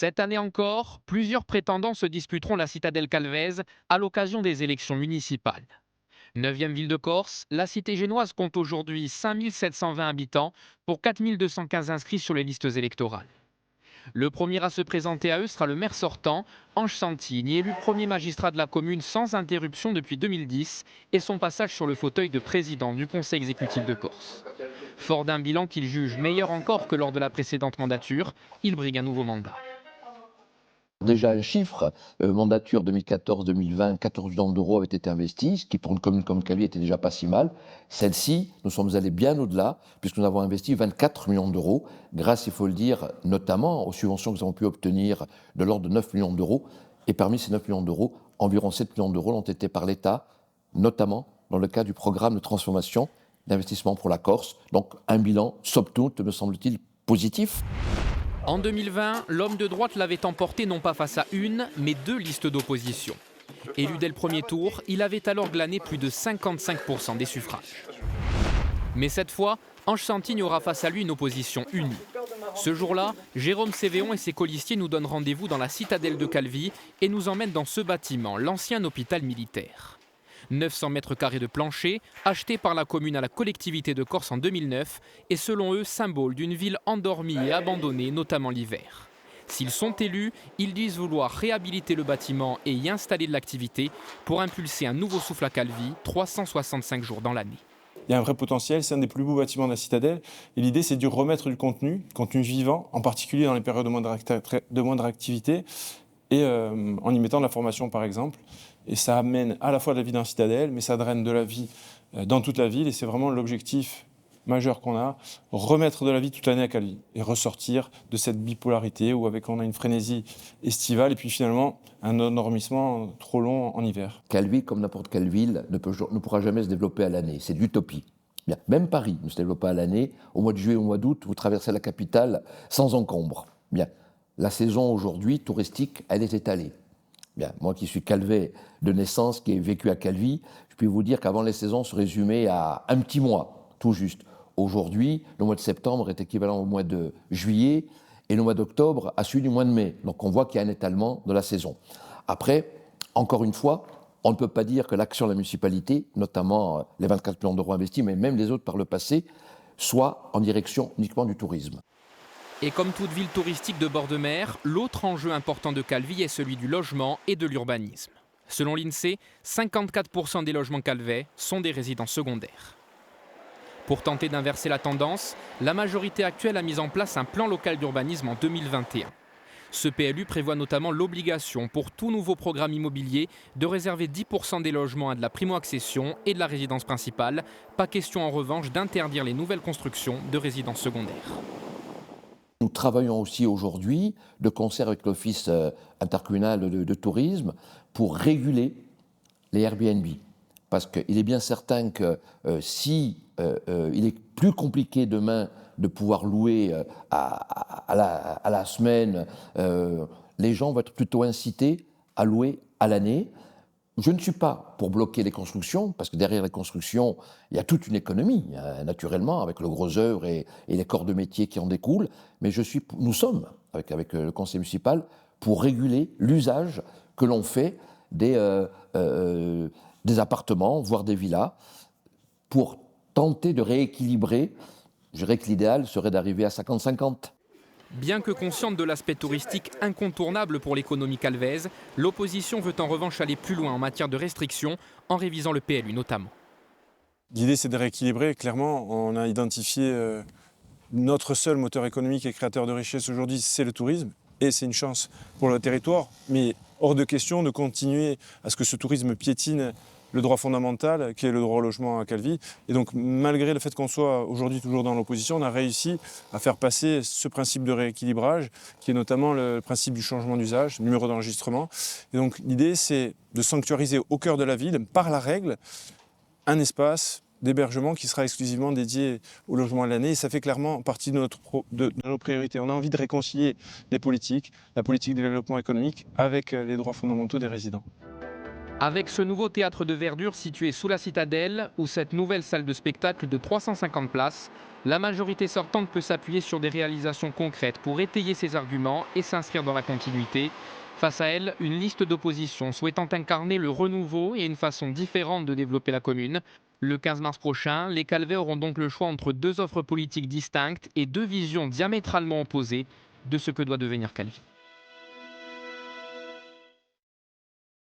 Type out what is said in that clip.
Cette année encore, plusieurs prétendants se disputeront la citadelle calvaise à l'occasion des élections municipales. Neuvième ville de Corse, la cité génoise compte aujourd'hui 5 720 habitants pour 4 215 inscrits sur les listes électorales. Le premier à se présenter à eux sera le maire sortant, Ange Santini, élu premier magistrat de la commune sans interruption depuis 2010 et son passage sur le fauteuil de président du conseil exécutif de Corse. Fort d'un bilan qu'il juge meilleur encore que lors de la précédente mandature, il brigue un nouveau mandat. Déjà un chiffre, mandature 2014-2020, 14 millions d'euros avaient été investis, ce qui pour une commune comme Calvi était déjà pas si mal. Celle-ci, nous sommes allés bien au-delà, puisque nous avons investi 24 millions d'euros, grâce, il faut le dire, notamment aux subventions que nous avons pu obtenir de l'ordre de 9 millions d'euros. Et parmi ces 9 millions d'euros, environ 7 millions d'euros ont été par l'État, notamment dans le cadre du programme de transformation d'investissement pour la Corse. Donc un bilan, somme toute, me semble-t-il, positif. En 2020, l'homme de droite l'avait emporté non pas face à une, mais deux listes d'opposition. Élu dès le premier tour, il avait alors glané plus de 55% des suffrages. Mais cette fois, Ange Santini aura face à lui une opposition unie. Ce jour-là, Jérôme Sévéon et ses colistiers nous donnent rendez-vous dans la citadelle de Calvi et nous emmènent dans ce bâtiment, l'ancien hôpital militaire. 900 mètres carrés de plancher, acheté par la commune à la collectivité de Corse en 2009, est selon eux symbole d'une ville endormie et abandonnée, notamment l'hiver. S'ils sont élus, ils disent vouloir réhabiliter le bâtiment et y installer de l'activité pour impulser un nouveau souffle à Calvi, 365 jours dans l'année. Il y a un vrai potentiel, c'est un des plus beaux bâtiments de la citadelle. Et l'idée, c'est de remettre du contenu vivant, en particulier dans les périodes de moindre activité, et en y mettant de la formation, par exemple. Et ça amène à la fois de la vie dans la citadelle, mais ça draine de la vie dans toute la ville. Et c'est vraiment l'objectif majeur qu'on a, remettre de la vie toute l'année à Calvi et ressortir de cette bipolarité où on a une frénésie estivale et puis finalement un endormissement trop long en hiver. Calvi, comme n'importe quelle ville, ne pourra jamais se développer à l'année. C'est de l'utopie. Bien. Même Paris ne se développe pas à l'année. Au mois de juillet, au mois d'août, vous traversez la capitale sans encombre. Bien. La saison aujourd'hui touristique, elle est étalée. Bien. Moi qui suis calvais de naissance, qui ai vécu à Calvi, je peux vous dire qu'avant les saisons se résumaient à un petit mois, tout juste. Aujourd'hui, le mois de septembre est équivalent au mois de juillet et le mois d'octobre à celui du mois de mai. Donc on voit qu'il y a un étalement de la saison. Après, encore une fois, on ne peut pas dire que l'action de la municipalité, notamment les 24 millions d'euros investis, mais même les autres par le passé, soit en direction uniquement du tourisme. Et comme toute ville touristique de bord de mer, l'autre enjeu important de Calvi est celui du logement et de l'urbanisme. Selon l'INSEE, 54% des logements calvais sont des résidences secondaires. Pour tenter d'inverser la tendance, la majorité actuelle a mis en place un plan local d'urbanisme en 2021. Ce PLU prévoit notamment l'obligation pour tout nouveau programme immobilier de réserver 10% des logements à de la primo-accession et de la résidence principale. Pas question en revanche d'interdire les nouvelles constructions de résidences secondaires. Nous travaillons aussi aujourd'hui, de concert avec l'Office intercommunal de tourisme, pour réguler les Airbnb. Parce qu'il est bien certain que si il est plus compliqué demain de pouvoir louer à la semaine, les gens vont être plutôt incités à louer à l'année. Je ne suis pas pour bloquer les constructions, parce que derrière les constructions, il y a toute une économie, naturellement, avec le gros œuvre et les corps de métier qui en découlent, mais nous sommes, avec le conseil municipal, pour réguler l'usage que l'on fait des appartements, voire des villas, pour tenter de rééquilibrer. Je dirais que l'idéal serait d'arriver à 50-50. Bien que consciente de l'aspect touristique incontournable pour l'économie calvaise, l'opposition veut en revanche aller plus loin en matière de restrictions, en révisant le PLU notamment. L'idée, c'est de rééquilibrer. Clairement, on a identifié notre seul moteur économique et créateur de richesse aujourd'hui, c'est le tourisme. Et c'est une chance pour le territoire, mais hors de question de continuer à ce que ce tourisme piétine le droit fondamental, qui est le droit au logement à Calvi. Et donc, malgré le fait qu'on soit aujourd'hui toujours dans l'opposition, on a réussi à faire passer ce principe de rééquilibrage, qui est notamment le principe du changement d'usage, numéro d'enregistrement. Et donc, l'idée, c'est de sanctuariser au cœur de la ville, par la règle, un espace d'hébergement qui sera exclusivement dédié au logement à l'année. Et ça fait clairement partie de nos priorités. On a envie de réconcilier les politiques, la politique de développement économique, avec les droits fondamentaux des résidents. Avec ce nouveau théâtre de verdure situé sous la citadelle ou cette nouvelle salle de spectacle de 350 places, la majorité sortante peut s'appuyer sur des réalisations concrètes pour étayer ses arguments et s'inscrire dans la continuité. Face à elle, une liste d'opposition souhaitant incarner le renouveau et une façon différente de développer la commune. Le 15 mars prochain, les Calvais auront donc le choix entre deux offres politiques distinctes et deux visions diamétralement opposées de ce que doit devenir Calvi.